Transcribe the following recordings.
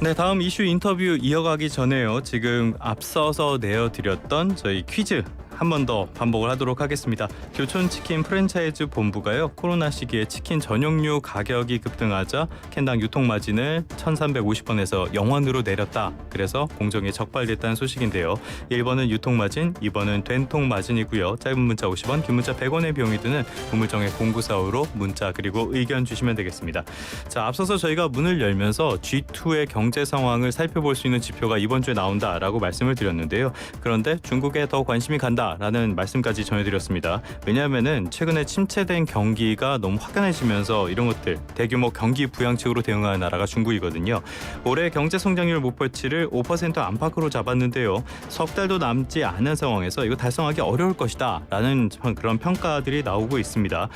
네, 다음 이슈 인터뷰 이어가기 전에요. 지금 앞서서 내어드렸던 저희 퀴즈 한 번 더 반복을 하도록 하겠습니다. 교촌치킨 프랜차이즈 본부가요, 코로나 시기에 치킨 전용류 가격이 급등하자 캔당 유통마진을 1,350원에서 0원으로 내렸다. 그래서 공정에 적발됐다는 소식인데요. 1번은 유통마진, 2번은 된통마진이고요. 짧은 문자 50원, 긴 문자 100원의 비용이 드는 우물정의 0945로 문자 그리고 의견 주시면 되겠습니다. 자, 앞서서 저희가 문을 열면서 G2의 경제 상황을 살펴볼 수 있는 지표가 이번 주에 나온다라고 말씀을 드렸는데요. 그런데 중국에 더 관심이 간다라는 말씀까지 전해드렸습니다. 왜냐하면은 최근에 침체된 경기가 너무 확연해지면서 이런 것들 대규모 경기 부양책으로 대응하는 나라가 중국이거든요. 올해 경제 성장률 목표치를 5% 안팎으로 잡았는데요. 석 달도 남지 않은 상황에서 이거 달성하기 어려울 것이다라는 그런 평가들이 나오고 있습니다.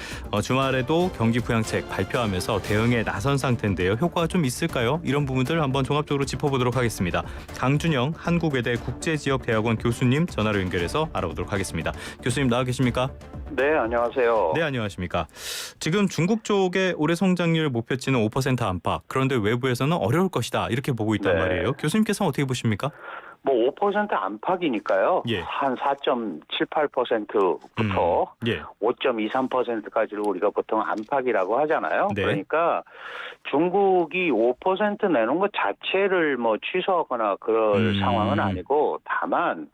주말에도 경기 부양책 발표하면서 대응에 나선 상태인데요. 효과가 좀 있을까요? 이런 부분들 한번 종합적으로 짚어보도록 하겠습니다. 강준영 한국외대 국제지역대학원 교수님 전화로 연결해서 알아보도록 하겠습니다. 교수님 나와 계십니까? 네, 안녕하세요. 네, 안녕하십니까. 지금 중국 쪽의 올해 성장률 목표치는 5% 안팎, 그런데 외부에서는 어려울 것이다 이렇게 보고 있단 네. 말이에요. 교수님께서는 어떻게 보십니까? 뭐 5% 안팎이니까요. 예. 한 4.78%부터 예. 5.23%까지를 우리가 보통 안팎이라고 하잖아요. 네. 그러니까 중국이 5% 내놓은 것 자체를 뭐 취소하거나 그럴 상황은 아니고, 다만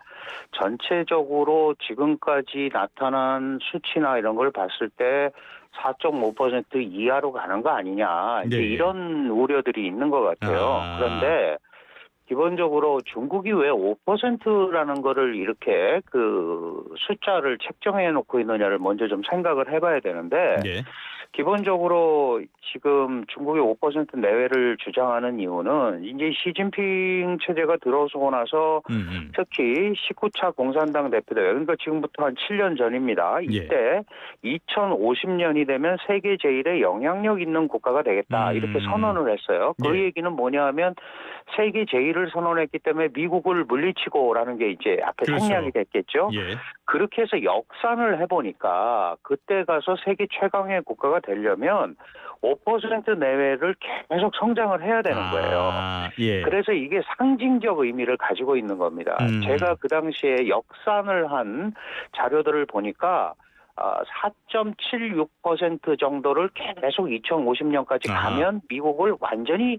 전체적으로 지금까지 나타난 수치나 이런 걸 봤을 때 4.5% 이하로 가는 거 아니냐, 이제 네. 이런 우려들이 있는 것 같아요. 그런데 기본적으로 중국이 왜 5%라는 거를 이렇게 그 숫자를 책정해 놓고 있느냐를 먼저 좀 생각을 해봐야 되는데, 예. 기본적으로 지금 중국이 5% 내외를 주장하는 이유는 이제 시진핑 체제가 들어서고 나서 특히 19차 공산당 대표대회, 그러니까 지금부터 한 7년 전입니다. 이때 2050년이 되면 세계 제1의 영향력 있는 국가가 되겠다, 이렇게 선언을 했어요. 그 예. 얘기는 뭐냐 하면 세계 제1을 선언했기 때문에 미국을 물리치고라는 게 이제 앞에 그렇죠. 생략이 됐겠죠. 예. 그렇게 해서 역산을 해보니까 그때 가서 세계 최강의 국가가 되려면 5% 내외를 계속 성장을 해야 되는 거예요. 예. 그래서 이게 상징적 의미를 가지고 있는 겁니다. 제가 그 당시에 역산을 한 자료들을 보니까 4.76% 정도를 계속 2050년까지 가면 미국을 완전히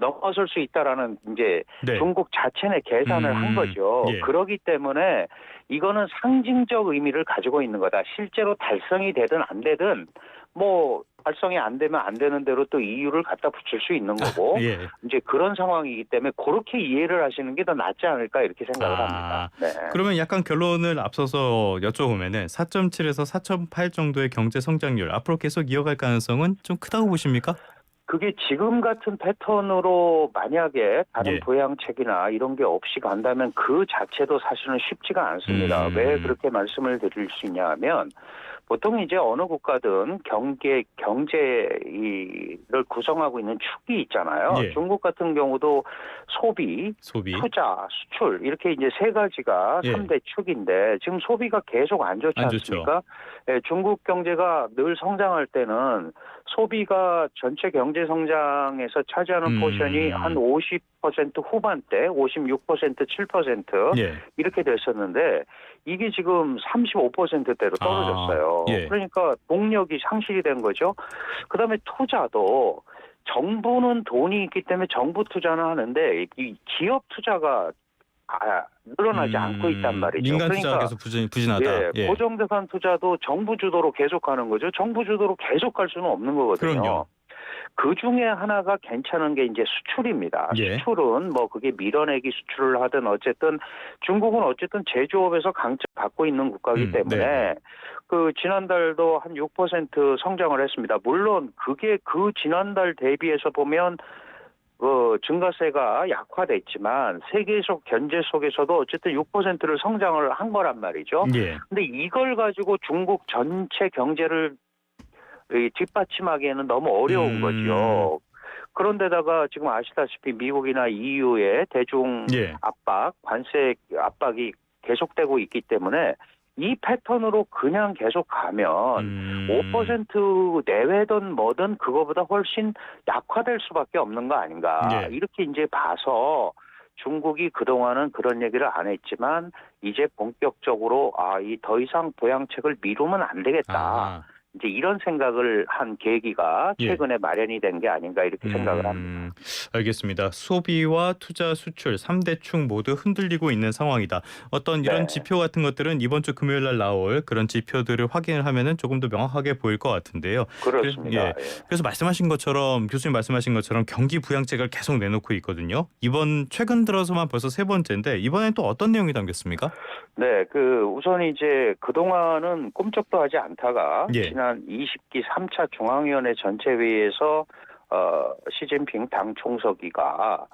넘어설 수 있다라는 이제 네. 중국 자체 내 계산을 한 거죠. 예. 그렇기 때문에 이거는 상징적 의미를 가지고 있는 거다. 실제로 달성이 되든 안 되든 뭐 달성이 안 되면 안 되는 대로 또 이유를 갖다 붙일 수 있는 거고, 예. 이제 그런 상황이기 때문에 그렇게 이해를 하시는 게 더 낫지 않을까 이렇게 생각을 합니다. 네. 그러면 약간 결론을 앞서서 여쭤보면은 4.7에서 4.8 정도의 경제 성장률 앞으로 계속 이어갈 가능성은 좀 크다고 보십니까? 그게 지금 같은 패턴으로 만약에 다른 예. 부양책이나 이런 게 없이 간다면 그 자체도 사실은 쉽지가 않습니다. 왜 그렇게 말씀을 드릴 수 있냐 하면, 보통 이제 어느 국가든 경제를 구성하고 있는 축이 있잖아요. 예. 중국 같은 경우도 소비, 투자, 수출, 이렇게 이제 세 가지가 예. 3대 축인데 지금 소비가 계속 안 좋지 안 좋죠. 않습니까? 예, 중국 경제가 늘 성장할 때는 소비가 전체 경제 성장에서 차지하는 포션이 한 50% 후반대, 56%, 7% 예. 이렇게 됐었는데 이게 지금 35%대로 떨어졌어요. 예. 그러니까 동력이 상실이 된 거죠. 그다음에 투자도 정부는 돈이 있기 때문에 정부 투자는 하는데 이 기업 투자가 늘어나지 않고 있단 말이죠. 민간 투자가 계속 부진하다. 예, 고정대산 투자도 정부 주도로 계속 가는 거죠. 정부 주도로 계속 갈 수는 없는 거거든요. 그럼요. 그 중에 하나가 괜찮은 게 이제 수출입니다. 예. 수출은 뭐 그게 밀어내기 수출을 하든 어쨌든 중국은 어쨌든 제조업에서 강점 갖고 있는 국가이기 때문에 네. 그 지난달도 한 6% 성장을 했습니다. 물론 그게 그 지난달 대비해서 보면 증가세가 약화됐지만 세계적 경제 속에서도 어쨌든 6%를 성장을 한 거란 말이죠. 예. 근데 이걸 가지고 중국 전체 경제를 뒷받침하기에는 너무 어려운 거죠. 그런데다가 지금 아시다시피 미국이나 EU의 대중 예. 압박, 관세 압박이 계속되고 있기 때문에 이 패턴으로 그냥 계속 가면 5% 내외든 뭐든 그거보다 훨씬 약화될 수밖에 없는 거 아닌가. 예. 이렇게 이제 봐서 중국이 그동안은 그런 얘기를 안 했지만 이제 본격적으로 이 더 이상 보양책을 미루면 안 되겠다. 아. 이제 이런 생각을 한 계기가 예. 최근에 마련이 된 게 아닌가 이렇게 생각을 합니다. 알겠습니다. 소비와 투자, 수출 3대 축 모두 흔들리고 있는 상황이다. 어떤 이런 네. 지표 같은 것들은 이번 주 금요일 날 나올 그런 지표들을 확인을 하면은 조금 더 명확하게 보일 것 같은데요. 그렇습니다. 예. 그래서 말씀하신 것처럼 교수님 말씀하신 것처럼 경기 부양책을 계속 내놓고 있거든요. 이번 최근 들어서만 벌써 세 번째인데 이번엔 또 어떤 내용이 담겼습니까? 네, 우선 이제 그동안은 꿈쩍도 하지 않다가 예. 지난 20기 3차 중앙위원회 전체회의에서 시진핑 당 총서기가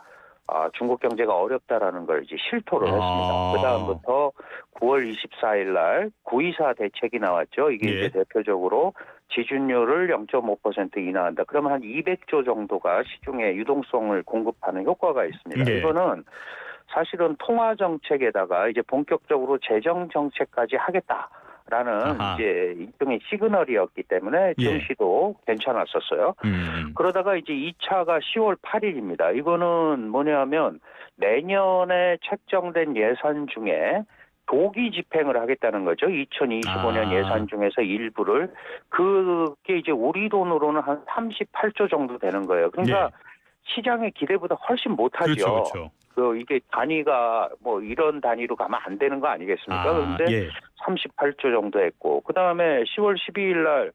중국 경제가 어렵다라는 걸 이제 실토를 했습니다. 그다음부터 9월 24일 날 924 대책이 나왔죠. 이게 예. 이제 대표적으로 지준율을 0.5% 인하한다. 그러면 한 200조 정도가 시중에 유동성을 공급하는 효과가 있습니다. 예. 이거는 사실은 통화 정책에다가 이제 본격적으로 재정 정책까지 하겠다라는 아하. 이제 일종의 시그널이었기 때문에 예. 증시도 괜찮았었어요. 그러다가 이제 2차가 10월 8일입니다. 이거는 뭐냐면 내년에 책정된 예산 중에 도기 집행을 하겠다는 거죠. 2025년 예산 중에서 일부를. 그게 이제 우리 돈으로는 한 38조 정도 되는 거예요. 그러니까 예. 시장의 기대보다 훨씬 못하죠. 그렇죠. 이게 단위가 뭐 이런 단위로 가면 안 되는 거 아니겠습니까? 그런데 예. 38조 정도 했고, 그 다음에 10월 12일 날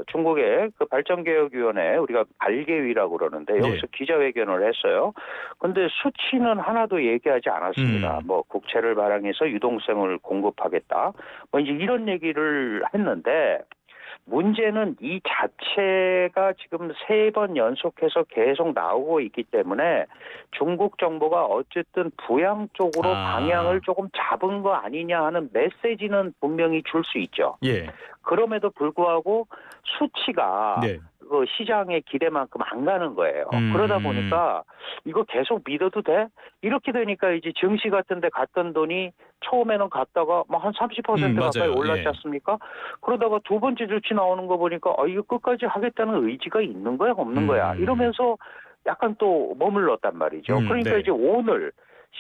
중국의 그 발전개혁위원회, 우리가 발개위라고 그러는데 여기서 기자회견을 했어요. 근데 수치는 하나도 얘기하지 않았습니다. 뭐 국채를 발행해서 유동성을 공급하겠다. 뭐 이제 이런 얘기를 했는데 문제는 이 자체가 지금 3번 연속해서 계속 나오고 있기 때문에 중국 정부가 어쨌든 부양 쪽으로 방향을 조금 잡은 거 아니냐 하는 메시지는 분명히 줄 수 있죠. 예. 그럼에도 불구하고 수치가 네. 그 시장의 기대만큼 안 가는 거예요. 그러다 보니까 이거 계속 믿어도 돼? 이렇게 되니까 이제 증시 같은 데 갔던 돈이 처음에는 갔다가 뭐 한 30% 가까이 맞아요. 올랐지 예. 않습니까? 그러다가 두 번째 조치 나오는 거 보니까 이거 끝까지 하겠다는 의지가 있는 거야 없는 거야 이러면서 약간 또 머물렀단 말이죠. 그러니까 네. 이제 오늘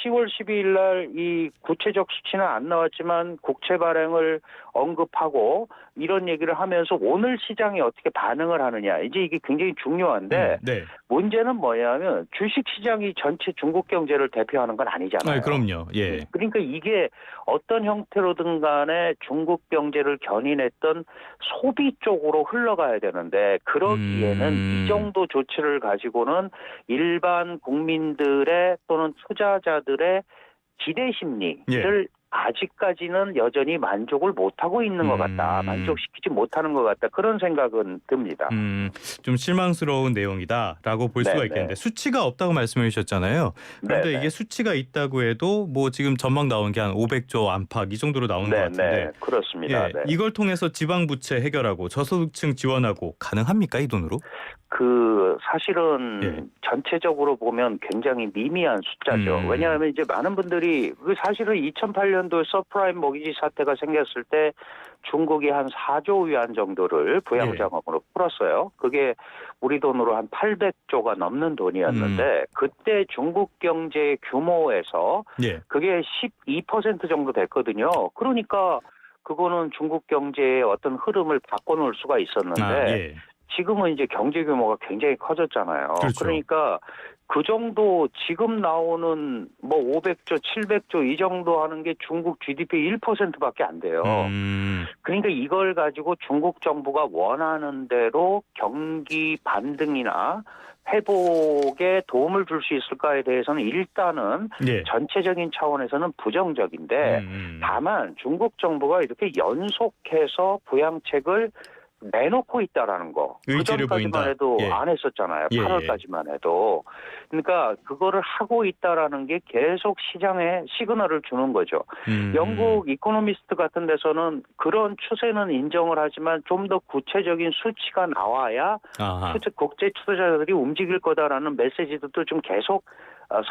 10월 12일 날 이 구체적 수치는 안 나왔지만 국채 발행을 언급하고 이런 얘기를 하면서 오늘 시장이 어떻게 반응을 하느냐. 이제 이게 굉장히 중요한데 네. 문제는 뭐냐면 주식 시장이 전체 중국 경제를 대표하는 건 아니잖아요. 그럼요. 예. 그러니까 이게 어떤 형태로든 간에 중국 경제를 견인했던 소비 쪽으로 흘러가야 되는데 그러기에는 이 정도 조치를 가지고는 일반 국민들의 또는 투자자들의 기대 심리를 아직까지는 여전히 만족을 못하고 있는 것 같다. 만족시키지 못하는 것 같다. 그런 생각은 듭니다. 좀 실망스러운 내용이다라고 볼 수가 있겠는데 수치가 없다고 말씀해 주셨잖아요. 그런데 이게 수치가 있다고 해도 뭐 지금 전망 나온 게 한 500조 안팎 이 정도로 나오는 것 같은데 그렇습니다. 이걸 통해서 지방 부채 해결하고 저소득층 지원하고 가능합니까 이 돈으로? 사실은 전체적으로 보면 굉장히 미미한 숫자죠. 왜냐하면 이제 많은 분들이 사실은 2008년도에 서프라임 모기지 사태가 생겼을 때 중국이 한 4조 위안 정도를 부양자금으로 풀었어요. 그게 우리 돈으로 한 800조가 넘는 돈이었는데 그때 중국 경제 규모에서 그게 12% 정도 됐거든요. 그러니까 그거는 중국 경제의 어떤 흐름을 바꿔놓을 수가 있었는데 지금은 이제 경제 규모가 굉장히 커졌잖아요. 그렇죠. 그러니까 그 정도 지금 나오는 뭐 500조, 700조 이 정도 하는 게 중국 GDP 1%밖에 안 돼요. 그러니까 이걸 가지고 중국 정부가 원하는 대로 경기 반등이나 회복에 도움을 줄 수 있을까에 대해서는 일단은 전체적인 차원에서는 부정적인데 다만 중국 정부가 이렇게 연속해서 부양책을 내놓고 있다라는 거. 의지를 그전까지만 보인다. 해도 안 했었잖아요. 8월까지만 해도. 그러니까 그거를 하고 있다라는 게 계속 시장에 시그널을 주는 거죠. 영국 이코노미스트 같은 데서는 그런 추세는 인정을 하지만 좀 더 구체적인 수치가 나와야 국제 투자자들이 움직일 거다라는 메시지도 좀 계속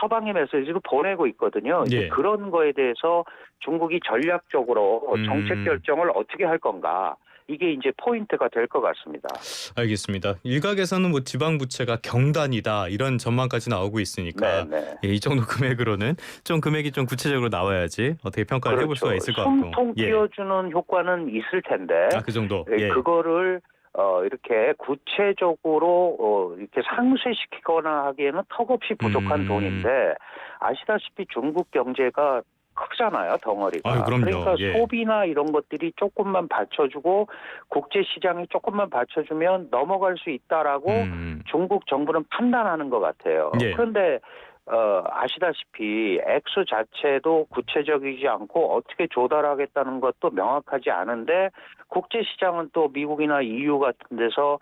서방의 메시지로 보내고 있거든요. 이제 그런 거에 대해서 중국이 전략적으로 정책 결정을 어떻게 할 건가. 이게 이제 포인트가 될 것 같습니다. 알겠습니다. 일각에서는 뭐 지방 부채가 경단이다 이런 전망까지 나오고 있으니까 예, 이 정도 금액으로는 좀 금액이 좀 구체적으로 나와야지 어떻게 평가를 해볼 수가 있을 것 같고. 숨통 띄워주는 효과는 있을 텐데 그 정도. 그거를 이렇게 구체적으로 이렇게 상쇄시키거나 하기에는 턱없이 부족한 돈인데 아시다시피 중국 경제가 크잖아요, 덩어리가. 그럼요. 그러니까 소비나 이런 것들이 조금만 받쳐주고 국제 시장이 조금만 받쳐주면 넘어갈 수 있다라고 중국 정부는 판단하는 것 같아요. 그런데 아시다시피 액수 자체도 구체적이지 않고 어떻게 조달하겠다는 것도 명확하지 않은데 국제 시장은 또 미국이나 EU 같은 데서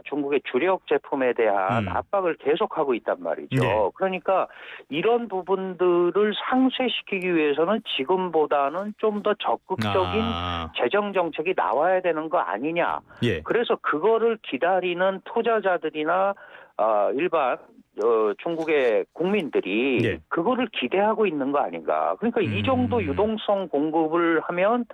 중국의 주력 제품에 대한 압박을 계속하고 있단 말이죠. 그러니까 이런 부분들을 상쇄시키기 위해서는 지금보다는 좀 더 적극적인 재정 정책이 나와야 되는 거 아니냐. 그래서 그거를 기다리는 투자자들이나 일반 중국의 국민들이 그거를 기대하고 있는 거 아닌가. 그러니까 이 정도 유동성 공급을 하면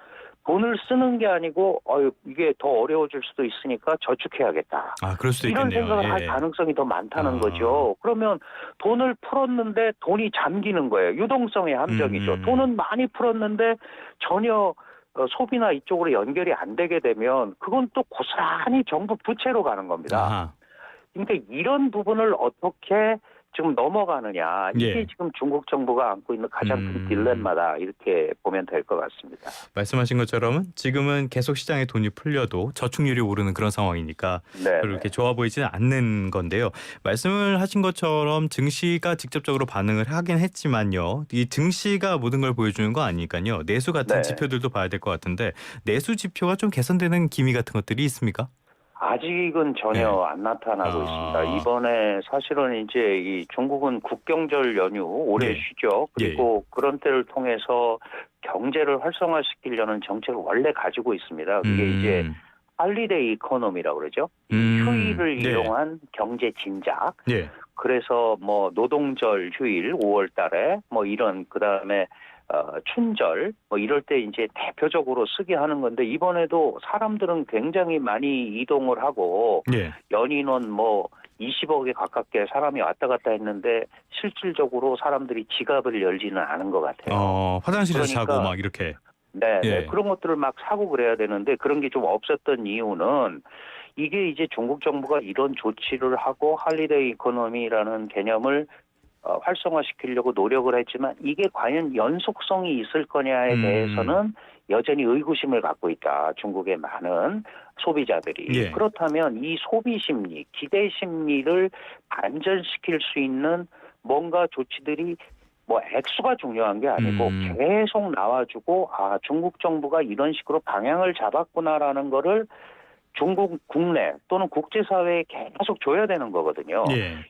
돈을 쓰는 게 아니고 이게 더 어려워질 수도 있으니까 저축해야겠다. 그럴 수도 이런 있겠네요. 생각을 할 가능성이 더 많다는 거죠. 그러면 돈을 풀었는데 돈이 잠기는 거예요. 유동성의 함정이죠. 돈은 많이 풀었는데 전혀 소비나 이쪽으로 연결이 안 되게 되면 그건 또 고스란히 정부 부채로 가는 겁니다. 그러니까 이런 부분을 어떻게 지금 넘어가느냐. 이게 지금 중국 정부가 안고 있는 가장 큰 딜레마다 이렇게 보면 될 것 같습니다. 말씀하신 것처럼 지금은 계속 시장에 돈이 풀려도 저축률이 오르는 그런 상황이니까 그렇게 좋아 보이지는 않는 건데요. 말씀을 하신 것처럼 증시가 직접적으로 반응을 하긴 했지만요. 이 증시가 모든 걸 보여주는 거 아니니까요. 내수 같은 지표들도 봐야 될 것 같은데 내수 지표가 좀 개선되는 기미 같은 것들이 있습니까? 아직은 전혀 안 나타나고 있습니다. 이번에 사실은 이제 이 중국은 국경절 연휴 오래 쉬죠. 그리고 그런 때를 통해서 경제를 활성화시키려는 정책을 원래 가지고 있습니다. 그게 이제 할리데이 이코노미라고 그러죠. 휴일을 이용한 경제 진작. 그래서 뭐 노동절 휴일 5월 달에 뭐 이런 그다음에 춘절 뭐 이럴 때 이제 대표적으로 쓰게 하는 건데 이번에도 사람들은 굉장히 많이 이동을 하고 연인원 뭐 20억에 가깝게 사람이 왔다 갔다 했는데 실질적으로 사람들이 지갑을 열지는 않은 것 같아요. 화장실에서 자고 막 이렇게. 그런 것들을 막 사고 그래야 되는데 그런 게 좀 없었던 이유는 이게 이제 중국 정부가 이런 조치를 하고 할리데이 이코노미라는 개념을 활성화시키려고 노력을 했지만 이게 과연 연속성이 있을 거냐에 대해서는 여전히 의구심을 갖고 있다. 중국의 많은 소비자들이. 그렇다면 이 소비 심리, 기대 심리를 반전시킬 수 있는 뭔가 조치들이 뭐 액수가 중요한 게 아니고 계속 나와주고 중국 정부가 이런 식으로 방향을 잡았구나라는 거를 중국 국내 또는 국제사회에 계속 줘야 되는 거거든요.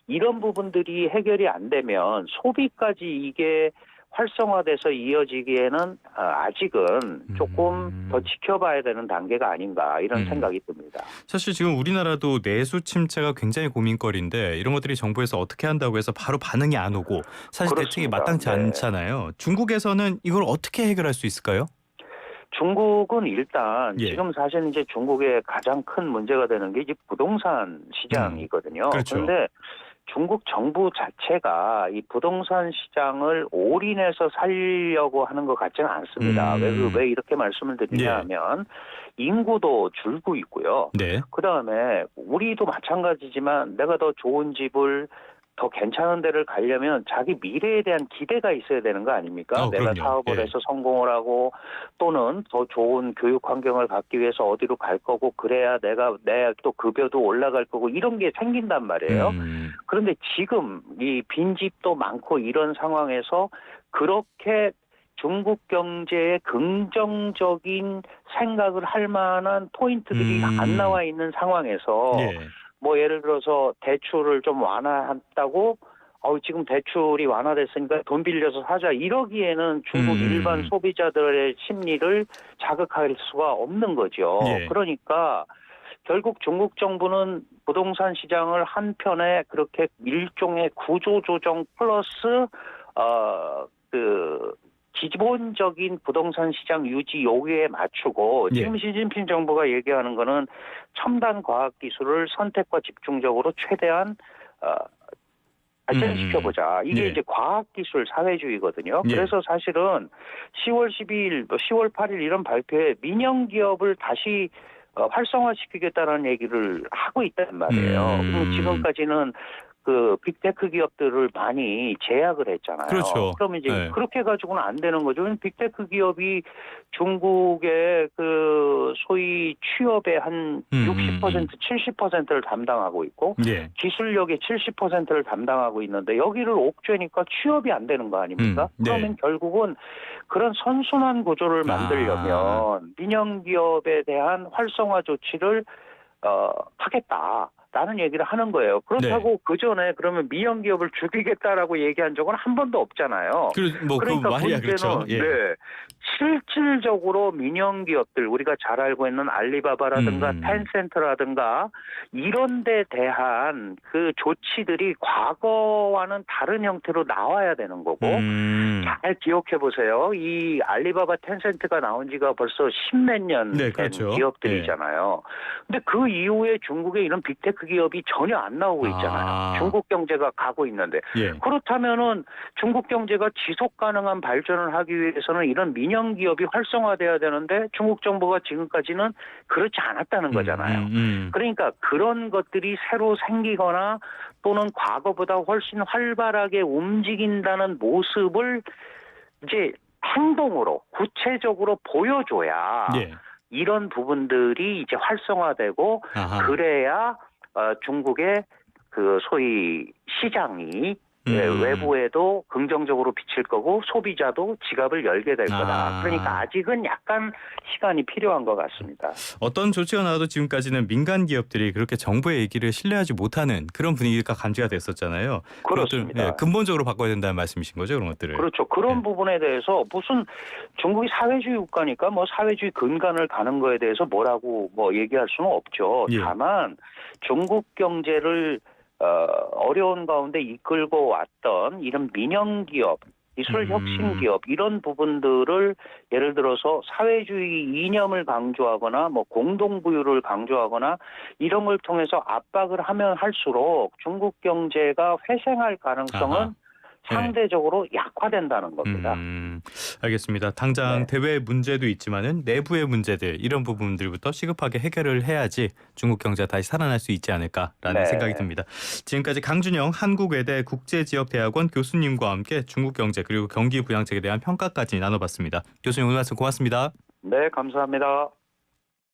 이런 부분들이 해결이 안 되면 소비까지 이게 활성화돼서 이어지기에는 아직은 조금 더 지켜봐야 되는 단계가 아닌가 이런 생각이 듭니다. 사실 지금 우리나라도 내수 침체가 굉장히 고민거리인데 이런 것들이 정부에서 어떻게 한다고 해서 바로 반응이 안 오고 사실 대책이 마땅치 않잖아요. 중국에서는 이걸 어떻게 해결할 수 있을까요? 중국은 일단 지금 사실 이제 중국의 가장 큰 문제가 되는 게 이제 부동산 시장이거든요. 그런데 중국 정부 자체가 이 부동산 시장을 올인해서 살려고 하는 것 같지는 않습니다. 왜 이렇게 말씀을 드리냐면 인구도 줄고 있고요. 그다음에 우리도 마찬가지지만 내가 더 좋은 집을 더 괜찮은 데를 가려면 자기 미래에 대한 기대가 있어야 되는 거 아닙니까? 내가 사업을 해서 성공을 하고 또는 더 좋은 교육 환경을 갖기 위해서 어디로 갈 거고 그래야 내 또 급여도 올라갈 거고 이런 게 생긴단 말이에요. 그런데 지금 이 빈집도 많고 이런 상황에서 그렇게 중국 경제에 긍정적인 생각을 할 만한 포인트들이 안 나와 있는 상황에서 뭐 예를 들어서 대출을 좀 완화한다고 지금 대출이 완화됐으니까 돈 빌려서 사자 이러기에는 중국 일반 소비자들의 심리를 자극할 수가 없는 거죠. 그러니까 결국 중국 정부는 부동산 시장을 한편에 그렇게 일종의 구조조정 플러스 기본적인 부동산 시장 유지 요구에 맞추고 지금 시진핑 정부가 얘기하는 거는 첨단 과학 기술을 선택과 집중적으로 최대한 발전시켜보자. 이게 이제 과학기술 사회주의거든요. 그래서 사실은 10월 12일, 10월 8일 이런 발표에 민영 기업을 다시 활성화시키겠다는 얘기를 하고 있단 말이에요. 지금까지는 그 빅테크 기업들을 많이 제약을 했잖아요. 그렇죠. 그러면 이제 그렇게 가지고는 안 되는 거죠. 빅테크 기업이 중국의 그 소위 취업의 한 60%, 70%를 담당하고 있고 기술력의 70%를 담당하고 있는데 여기를 옥죄니까 취업이 안 되는 거 아닙니까? 그러면 결국은 그런 선순환 구조를 만들려면 민영 기업에 대한 활성화 조치를 하겠다라는 얘기를 하는 거예요. 그렇다고 그 전에 그러면 민영 기업을 죽이겠다라고 얘기한 적은 한 번도 없잖아요. 그러니까 말이야, 문제는 실질적으로 민영 기업들 우리가 잘 알고 있는 알리바바라든가 텐센트라든가 이런 데 대한 그 조치들이 과거와는 다른 형태로 나와야 되는 거고 잘 기억해 보세요. 이 알리바바 텐센트가 나온 지가 벌써 십몇 년 된 기업들이잖아요. 근데 그 이후에 중국의 이런 빅테크 기업이 전혀 안 나오고 있잖아요. 중국 경제가 가고 있는데 그렇다면은 중국 경제가 지속 가능한 발전을 하기 위해서는 이런 민영 기업이 활성화돼야 되는데 중국 정부가 지금까지는 그렇지 않았다는 거잖아요. 그러니까 그런 것들이 새로 생기거나 또는 과거보다 훨씬 활발하게 움직인다는 모습을 이제 행동으로 구체적으로 보여줘야 이런 부분들이 이제 활성화되고 그래야 중국의 그 소위 시장이 외부에도 긍정적으로 비칠 거고 소비자도 지갑을 열게 될 거다. 그러니까 아직은 약간 시간이 필요한 것 같습니다. 어떤 조치가 나와도 지금까지는 민간 기업들이 그렇게 정부의 얘기를 신뢰하지 못하는 그런 분위기가 감지가 됐었잖아요. 그렇습니다. 근본적으로 바꿔야 된다는 말씀이신 거죠, 그런 것들을. 그렇죠. 그런 부분에 대해서 무슨 중국이 사회주의 국가니까 뭐 사회주의 근간을 가는 거에 대해서 뭐라고 뭐 얘기할 수는 없죠. 다만 중국 경제를 어려운 가운데 이끌고 왔던 이런 민영 기업, 기술 혁신 기업 이런 부분들을 예를 들어서 사회주의 이념을 강조하거나 뭐 공동부유를 강조하거나 이런 걸 통해서 압박을 하면 할수록 중국 경제가 회생할 가능성은 상대적으로 약화된다는 겁니다. 알겠습니다. 당장 대외 문제도 있지만은 내부의 문제들 이런 부분들부터 시급하게 해결을 해야지 중국 경제가 다시 살아날 수 있지 않을까라는 생각이 듭니다. 지금까지 강준영 한국외대 국제지역대학원 교수님과 함께 중국 경제 그리고 경기 부양책에 대한 평가까지 나눠봤습니다. 교수님 오늘 말씀 고맙습니다. 네, 감사합니다.